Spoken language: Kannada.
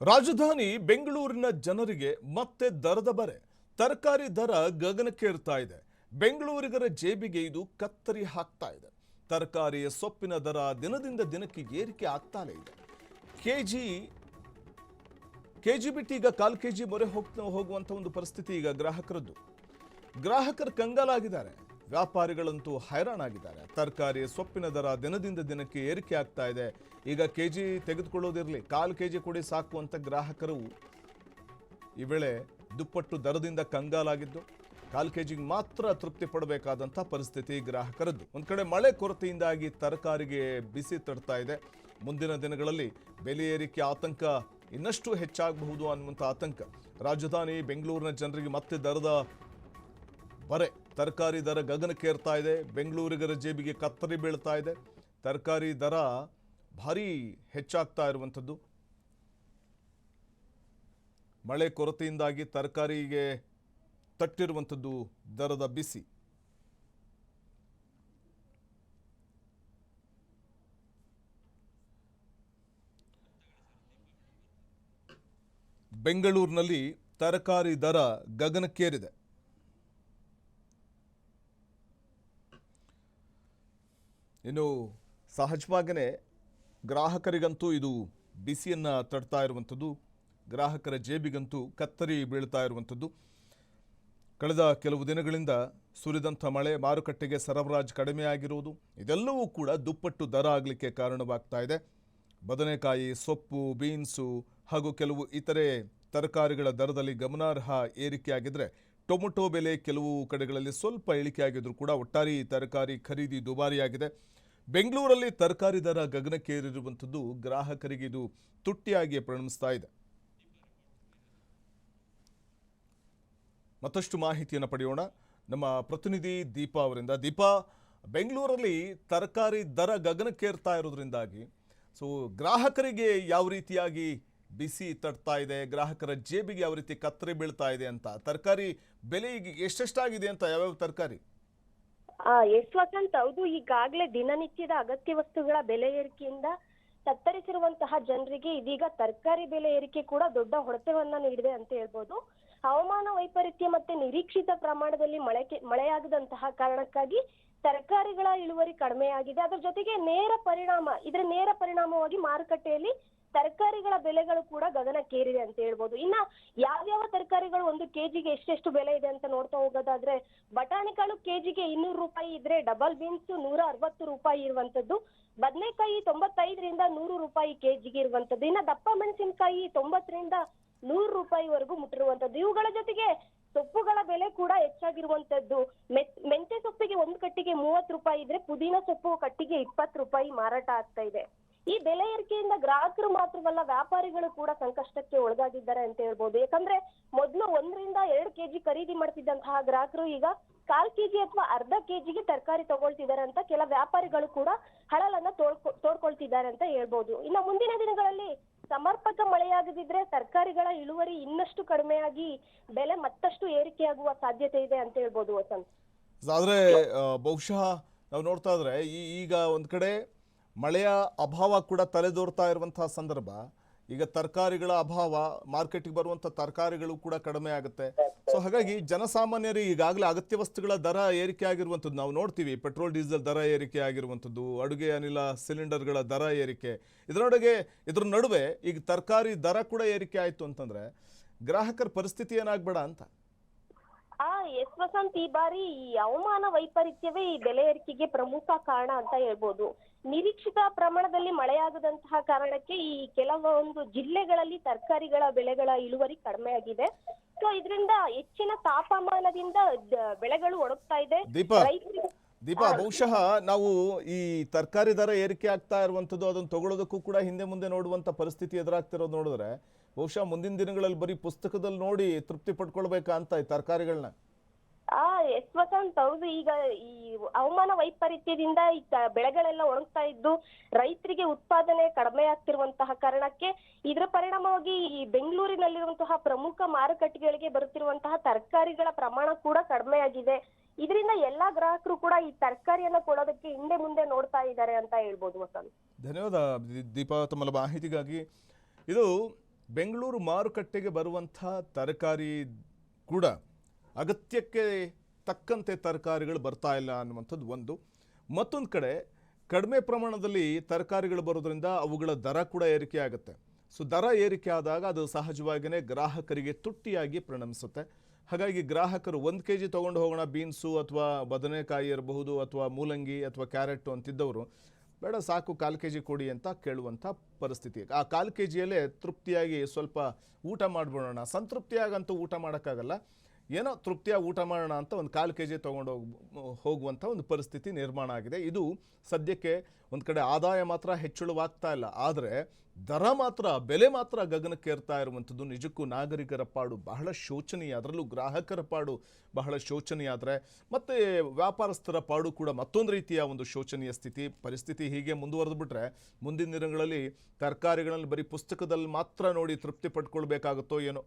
ರಾಜಧಾನಿ ಬೆಂಗಳೂರಿನ ಜನರಿಗೆ ಮತ್ತೆ ದರದ ಬರೆ. ತರಕಾರಿ ದರ ಗಗನಕ್ಕೇರ್ತಾ ಇದೆ. ಬೆಂಗಳೂರಿಗರ ಜೇಬಿಗೆ ಇದು ಕತ್ತರಿ ಹಾಕ್ತಾ ಇದೆ. ತರಕಾರಿ ಸೊಪ್ಪಿನ ದರ ದಿನದಿಂದ ದಿನಕ್ಕೆ ಏರಿಕೆ ಆಗ್ತಾನೇ ಇದೆ. ಕೆಜಿ ಬಿಟ್ಟು ಈಗ ಕಾಲ್ ಕೆಜಿ ಮೊರೆ ಹೋಗುವಂತ ಒಂದು ಪರಿಸ್ಥಿತಿ ಈಗ ಗ್ರಾಹಕರು ಕಂಗಾಲಾಗಿದ್ದಾರೆ. ವ್ಯಾಪಾರಿಗಳಂತೂ ಹೈರಾಣಾಗಿದ್ದಾರೆ. ತರಕಾರಿ ಸೊಪ್ಪಿನ ದರ ದಿನದಿಂದ ದಿನಕ್ಕೆ ಏರಿಕೆ ಆಗ್ತಾ ಇದೆ. ಈಗ ಕೆಜಿ ತೆಗೆದುಕೊಳ್ಳೋದಿರಲಿ, ಕಾಲ್ ಕೆಜಿ ಕೊಡಿ ಸಾಕು ಅಂತ ಗ್ರಾಹಕರು ಈ ವೇಳೆ ದುಪ್ಪಟ್ಟು ದರದಿಂದ ಕಂಗಾಲಾಗಿದ್ದು, ಕಾಲ್ ಕೆಜಿಗೆ ಮಾತ್ರ ತೃಪ್ತಿ ಪಡಬೇಕಾದಂಥ ಪರಿಸ್ಥಿತಿ ಗ್ರಾಹಕರದ್ದು. ಒಂದು ಕಡೆ ಮಳೆ ಕೊರತೆಯಿಂದಾಗಿ ತರಕಾರಿಗೆ ಬಿಸಿ ತಡ್ತಾ ಇದೆ. ಮುಂದಿನ ದಿನಗಳಲ್ಲಿ ಬೆಲೆ ಏರಿಕೆ ಆತಂಕ ಇನ್ನಷ್ಟು ಹೆಚ್ಚಾಗಬಹುದು ಅನ್ನುವಂಥ ಆತಂಕ ರಾಜಧಾನಿ ಬೆಂಗಳೂರಿನ ಜನರಿಗೆ ಮತ್ತೆ ದರದ ಬರೆ. ತರಕಾರಿ ದರ ಗಗನಕ್ಕೇರ್ತಾ ಇದೆ. ಬೆಂಗಳೂರಿಗರ ಜೇಬಿಗೆ ಕತ್ತರಿ ಬೀಳ್ತಾ ಇದೆ. ತರಕಾರಿ ದರ ಭಾರಿ ಹೆಚ್ಚಾಗ್ತಾ ಇರುವಂಥದ್ದು. ಮಳೆ ಕೊರತೆಯಿಂದಾಗಿ ತರಕಾರಿಗೆ ತಟ್ಟಿರುವಂಥದ್ದು ದರದ ಬಿಸಿ. ಬೆಂಗಳೂರಿನಲ್ಲಿ ತರಕಾರಿ ದರ ಗಗನಕ್ಕೇರಿದೆ. ಇನ್ನು ಸಹಜವಾಗಿಯೇ ಗ್ರಾಹಕರಿಗಂತೂ ಇದು ಬಿಸಿಯನ್ನು ತಡ್ತಾ ಇರುವಂಥದ್ದು. ಗ್ರಾಹಕರ ಜೇಬಿಗಂತೂ ಕತ್ತರಿ ಬೀಳ್ತಾ ಇರುವಂಥದ್ದು. ಕಳೆದ ಕೆಲವು ದಿನಗಳಿಂದ ಸುರಿದಂಥ ಮಳೆ, ಮಾರುಕಟ್ಟೆಗೆ ಸರಬರಾಜು ಕಡಿಮೆಯಾಗಿರುವುದು, ಇದೆಲ್ಲವೂ ಕೂಡ ದುಪ್ಪಟ್ಟು ದರ ಆಗಲಿಕ್ಕೆ ಕಾರಣವಾಗ್ತಾ ಇದೆ. ಬದನೆಕಾಯಿ, ಸೊಪ್ಪು, ಬೀನ್ಸು ಹಾಗೂ ಕೆಲವು ಇತರೆ ತರಕಾರಿಗಳ ದರದಲ್ಲಿ ಗಮನಾರ್ಹ ಏರಿಕೆಯಾಗಿದ್ದರೆ, ಟೊಮೊಟೊ ಬೆಲೆ ಕೆಲವು ಕಡೆಗಳಲ್ಲಿ ಸ್ವಲ್ಪ ಇಳಿಕೆಯಾಗಿದ್ರೂ ಕೂಡ ಒಟ್ಟಾರೆ ತರಕಾರಿ ಖರೀದಿ ದುಬಾರಿಯಾಗಿದೆ. ಬೆಂಗಳೂರಲ್ಲಿ ತರಕಾರಿ ದರ ಗಗನಕ್ಕೇರಿರುವಂಥದ್ದು ಗ್ರಾಹಕರಿಗೆ ಇದು ತುಟ್ಟಿಯಾಗಿ ಪರಿಣಮಿಸ್ತಾ ಇದೆ. ಮತ್ತಷ್ಟು ಮಾಹಿತಿಯನ್ನು ಪಡೆಯೋಣ ನಮ್ಮ ಪ್ರತಿನಿಧಿ ದೀಪಾ ಅವರಿಂದ. ದೀಪಾ, ಬೆಂಗಳೂರಲ್ಲಿ ತರಕಾರಿ ದರ ಗಗನಕ್ಕೇರ್ತಾ ಇರೋದ್ರಿಂದಾಗಿ ಗ್ರಾಹಕರಿಗೆ ಯಾವ ರೀತಿಯಾಗಿ ಬಿಸಿ ತಡ್ತಾ ಇದೆ, ಗ್ರಾಹಕರ ಜೇಬಿಗೆ ಯಾವ ರೀತಿ ಕತ್ತರಿ ಬೀಳ್ತಾ ಇದೆ ಅಂತ, ತರಕಾರಿ ಬೆಲೆ ಈಗ ಎಷ್ಟೆಷ್ಟಾಗಿದೆ ಅಂತ, ಯಾವ್ಯಾವ ತರಕಾರಿ? ವಸಂತ್, ಹೌದು. ಈಗಾಗಲೇ ದಿನನಿತ್ಯದ ಅಗತ್ಯ ವಸ್ತುಗಳ ಬೆಲೆ ಏರಿಕೆಯಿಂದ ತತ್ತರಿಸಿರುವಂತಹ ಜನರಿಗೆ ಇದೀಗ ತರಕಾರಿ ಬೆಲೆ ಏರಿಕೆ ಕೂಡ ದೊಡ್ಡ ಹೊಡೆತವನ್ನ ನೀಡಿದೆ ಅಂತ ಹೇಳ್ಬೋದು. ಹವಾಮಾನ ವೈಪರೀತ್ಯ ಮತ್ತೆ ನಿರೀಕ್ಷಿತ ಪ್ರಮಾಣದಲ್ಲಿ ಮಳೆಯಾಗದಂತಹ ಕಾರಣಕ್ಕಾಗಿ ತರಕಾರಿಗಳ ಇಳುವರಿ ಕಡಿಮೆಯಾಗಿದೆ. ಅದರ ಜೊತೆಗೆ ಇದರ ನೇರ ಪರಿಣಾಮವಾಗಿ ಮಾರುಕಟ್ಟೆಯಲ್ಲಿ ತರಕಾರಿಗಳ ಬೆಲೆಗಳು ಕೂಡ ಗಗನಕ್ಕೇರಿದೆ ಅಂತ ಹೇಳ್ಬೋದು. ಇನ್ನ ಯಾವ್ಯಾವ ತರಕಾರಿಗಳು ಒಂದು ಕೆಜಿಗೆ ಎಷ್ಟೆಷ್ಟು ಬೆಲೆ ಇದೆ ಅಂತ ನೋಡ್ತಾ ಹೋಗೋದಾದ್ರೆ, ಬಟಾಣಿಕಾಳು ಕೆಜಿಗೆ 200 ರೂಪಾಯಿ ಇದ್ರೆ, ಡಬಲ್ ಬೀನ್ಸ್ 160 ರೂಪಾಯಿ ಇರುವಂತದ್ದು, ಬದನೆಕಾಯಿ 95ರಿಂದ 100 ರೂಪಾಯಿ ಕೆಜಿಗೆ ಇರುವಂತದ್ದು, ಇನ್ನ ದಪ್ಪ ಮೆಣಸಿನಕಾಯಿ 90ರಿಂದ 100 ರೂಪಾಯಿವರೆಗೂ ಮುಟ್ಟಿರುವಂತದ್ದು. ಇವುಗಳ ಜೊತೆಗೆ ಸೊಪ್ಪುಗಳ ಬೆಲೆ ಕೂಡ ಹೆಚ್ಚಾಗಿರುವಂತದ್ದು. ಮೆಂತೆ ಸೊಪ್ಪಿಗೆ ಒಂದು ಕಟ್ಟಿಗೆ 30 ರೂಪಾಯಿ ಇದ್ರೆ, ಪುದೀನ ಸೊಪ್ಪು ಕಟ್ಟಿಗೆ 20 ರೂಪಾಯಿ ಮಾರಾಟ ಆಗ್ತಾ ಇದೆ. ಈ ಬೆಲೆ ಏರಿಕೆಯಿಂದ ಗ್ರಾಹಕರು ಮಾತ್ರವಲ್ಲ, ವ್ಯಾಪಾರಿಗಳು ಕೂಡ ಸಂಕಷ್ಟಕ್ಕೆ ಒಳಗಾಗಿದ್ದಾರೆ ಅಂತ ಹೇಳ್ಬೋದು. ಯಾಕಂದ್ರೆ ಮೊದಲು 1ರಿಂದ 2 ಕೆಜಿ ಖರೀದಿ ಮಾಡ್ತಿದ್ದಂತಹ ಗ್ರಾಹಕರು ಈಗ ಕಾಲ್ ಕೆಜಿ ಅಥವಾ ಅರ್ಧ ಕೆಜಿಗೆ ತರಕಾರಿ ತಗೊಳ್ತಿದ್ದಾರೆ ಅಂತ ಕೆಲ ವ್ಯಾಪಾರಿಗಳು ಕೂಡ ಹಳಲನ್ನ ತೋಡ್ಕೊಳ್ತಿದ್ದಾರೆ ಅಂತ ಹೇಳ್ಬೋದು. ಇನ್ನು ಮುಂದಿನ ದಿನಗಳಲ್ಲಿ ಸಮರ್ಪಕ ಮಳೆಯಾಗದಿದ್ರೆ ತರಕಾರಿಗಳ ಇಳುವರಿ ಇನ್ನಷ್ಟು ಕಡಿಮೆಯಾಗಿ ಬೆಲೆ ಮತ್ತಷ್ಟು ಏರಿಕೆಯಾಗುವ ಸಾಧ್ಯತೆ ಇದೆ ಅಂತ ಹೇಳ್ಬೋದು ವಸಂತ್. ಆದ್ರೆ ಬಹುಶಃ ನಾವು ನೋಡ್ತಾ ಇದ್ರೆ ಈಗ ಒಂದ್ ಕಡೆ ಮಳೆಯ ಅಭಾವ ಕೂಡ ತಲೆದೋರ್ತಾ ಇರುವಂತಹ ಸಂದರ್ಭ. ಈಗ ತರಕಾರಿಗಳ ಅಭಾವ, ಮಾರ್ಕೆಟ್ಗೆ ಬರುವಂಥ ತರಕಾರಿಗಳು ಕೂಡ ಕಡಿಮೆ ಆಗುತ್ತೆ. ಹಾಗಾಗಿ ಜನಸಾಮಾನ್ಯರಿಗೆ ಈಗಾಗಲೇ ಅಗತ್ಯ ವಸ್ತುಗಳ ದರ ಏರಿಕೆ ಆಗಿರುವಂಥದ್ದು ನಾವು ನೋಡ್ತೀವಿ. ಪೆಟ್ರೋಲ್ ಡೀಸೆಲ್ ದರ ಏರಿಕೆ ಆಗಿರುವಂಥದ್ದು, ಅಡುಗೆ ಅನಿಲ ಸಿಲಿಂಡರ್ಗಳ ದರ ಏರಿಕೆ, ಇದ್ರ ನಡುವೆ ಈಗ ತರಕಾರಿ ದರ ಕೂಡ ಏರಿಕೆ ಆಯಿತು ಅಂತಂದ್ರೆ ಗ್ರಾಹಕರ ಪರಿಸ್ಥಿತಿ ಏನಾಗಬೇಡ ಅಂತ. ವಸಂತ್, ಈ ಬಾರಿ ಈ ಹವಾಮಾನ ವೈಪರೀತ್ಯವೇ ಈ ಬೆಲೆ ಏರಿಕೆಗೆ ಪ್ರಮುಖ ಕಾರಣ ಅಂತ ಹೇಳ್ಬೋದು. ನಿರೀಕ್ಷಿತ ಪ್ರಮಾಣದಲ್ಲಿ ಮಳೆಯಾಗದಂತಹ ಕಾರಣಕ್ಕೆ ಈ ಕೆಲವೊಂದು ಜಿಲ್ಲೆಗಳಲ್ಲಿ ತರಕಾರಿಗಳ ಬೆಳೆಗಳ ಇಳುವರಿ ಕಡಿಮೆ ಆಗಿದೆ. ಸೊ ಇದರಿಂದ ಹೆಚ್ಚಿನ ತಾಪಮಾನದಿಂದ ಬೆಳೆಗಳು ಒಣಗ್ತಾ ಇದೆ. ದೀಪಾ, ಬಹುಶಃ ನಾವು ಈ ತರಕಾರಿ ದರ ಏರಿಕೆ ಆಗ್ತಾ ಇರುವಂಥದ್ದು ಅದನ್ನು ತಗೊಳ್ಳೋದಕ್ಕೂ ಕೂಡ ಹಿಂದೆ ಮುಂದೆ ನೋಡುವಂಥ ಪರಿಸ್ಥಿತಿ ಎದುರಾಗ್ತಿರೋದು ನೋಡಿದ್ರೆ ಬಹುಶಃ ಮುಂದಿನ ದಿನಗಳಲ್ಲಿ ಬರೀ ಪುಸ್ತಕದಲ್ಲಿ ನೋಡಿ ತೃಪ್ತಿ ಪಡ್ಕೊಳ್ಬೇಕಾ ಅಂತ ಈ ತರಕಾರಿಗಳನ್ನ. ವಸಂತ್, ಹೌದು. ಈಗ ಈ ಹವಾಮಾನ ವೈಪರೀತ್ಯದಿಂದ ಈ ಬೆಳೆಗಳೆಲ್ಲ ಒಣಗ್ತಾ ಇದ್ದು ರೈತರಿಗೆ ಉತ್ಪಾದನೆ ಕಡಿಮೆ ಆಗ್ತಿರುವಂತಹ ಕಾರಣಕ್ಕೆ ಇದರ ಪರಿಣಾಮವಾಗಿ ಈ ಬೆಂಗಳೂರಿನಲ್ಲಿರುವಂತಹ ಪ್ರಮುಖ ಮಾರುಕಟ್ಟೆಗಳಿಗೆ ಬರುತ್ತಿರುವಂತಹ ತರಕಾರಿಗಳ ಪ್ರಮಾಣ ಕೂಡ ಕಡಿಮೆ ಆಗಿದೆ. ಇದರಿಂದ ಎಲ್ಲಾ ಗ್ರಾಹಕರು ಕೂಡ ಈ ತರಕಾರಿಯನ್ನ ಕೊಡೋದಕ್ಕೆ ಹಿಂದೆ ಮುಂದೆ ನೋಡ್ತಾ ಇದ್ದಾರೆ ಅಂತ ಹೇಳ್ಬೋದು ವಸಂತ್. ಧನ್ಯವಾದ ದೀಪಾ ತಮ್ಮ ಮಾಹಿತಿಗಾಗಿ. ಇದು ಬೆಂಗಳೂರು ಮಾರುಕಟ್ಟೆಗೆ ಬರುವಂಥ ತರಕಾರಿ ಕೂಡ ಅಗತ್ಯಕ್ಕೆ ತಕ್ಕಂತೆ ತರಕಾರಿಗಳು ಬರ್ತಾ ಇಲ್ಲ ಅನ್ನುವಂಥದ್ದು ಒಂದು. ಮತ್ತೊಂದು ಕಡೆ ಕಡಿಮೆ ಪ್ರಮಾಣದಲ್ಲಿ ತರಕಾರಿಗಳು ಬರೋದ್ರಿಂದ ಅವುಗಳ ದರ ಕೂಡ ಏರಿಕೆ ಆಗುತ್ತೆ. ಸೊ ದರ ಏರಿಕೆ ಆದಾಗ ಅದು ಸಹಜವಾಗಿಯೇ ಗ್ರಾಹಕರಿಗೆ ತುಟ್ಟಿಯಾಗಿ ಪರಿಣಮಿಸುತ್ತೆ. ಹಾಗಾಗಿ ಗ್ರಾಹಕರು 1 kg ತೊಗೊಂಡು ಹೋಗೋಣ ಬೀನ್ಸು ಅಥವಾ ಬದನೆಕಾಯಿ ಇರಬಹುದು ಅಥವಾ ಮೂಲಂಗಿ ಅಥವಾ ಕ್ಯಾರೆಟು ಅಂತಿದ್ದವರು ಬೇಡ ಸಾಕು 1/4 kg ಕೊಡಿ ಅಂತ ಕೇಳುವಂಥ ಪರಿಸ್ಥಿತಿ. ಆ 1/4 kgಯಲ್ಲೇ ತೃಪ್ತಿಯಾಗಿ ಸ್ವಲ್ಪ ಊಟ ಮಾಡಿಬಿಡೋಣ, ಸಂತೃಪ್ತಿಯಾಗಂತೂ ಊಟ ಮಾಡೋಕ್ಕಾಗಲ್ಲ, ಏನೋ ತೃಪ್ತಿಯಾಗಿ ಊಟ ಮಾಡೋಣ ಅಂತ ಒಂದು 1/4 kg ತೊಗೊಂಡು ಹೋಗುವಂಥ ಒಂದು ಪರಿಸ್ಥಿತಿ ನಿರ್ಮಾಣ ಆಗಿದೆ. ಇದು ಸದ್ಯಕ್ಕೆ ಒಂದು ಕಡೆ ಆದಾಯ ಮಾತ್ರ ಹೆಚ್ಚಳವಾಗ್ತಾ ಇಲ್ಲ, ಆದರೆ ದರ ಮಾತ್ರ, ಬೆಲೆ ಮಾತ್ರ ಗಗನಕ್ಕೇರ್ತಾ ಇರುವಂಥದ್ದು ನಿಜಕ್ಕೂ ನಾಗರಿಕರ ಪಾಡು ಬಹಳ ಶೋಚನೀಯ. ಅದರಲ್ಲೂ ಗ್ರಾಹಕರ ಪಾಡು ಬಹಳ ಶೋಚನೀಯ. ಆದರೆ ಮತ್ತು ವ್ಯಾಪಾರಸ್ಥರ ಪಾಡು ಕೂಡ ಮತ್ತೊಂದು ರೀತಿಯ ಒಂದು ಶೋಚನೀಯ ಪರಿಸ್ಥಿತಿ ಹೀಗೆ ಮುಂದುವರೆದು ಬಿಟ್ರೆ ಮುಂದಿನ ದಿನಗಳಲ್ಲಿ ತರಕಾರಿಗಳಲ್ಲಿ ಬರೀ ಪುಸ್ತಕದಲ್ಲಿ ಮಾತ್ರ ನೋಡಿ ತೃಪ್ತಿ ಪಡ್ಕೊಳ್ಬೇಕಾಗುತ್ತೋ ಏನೋ.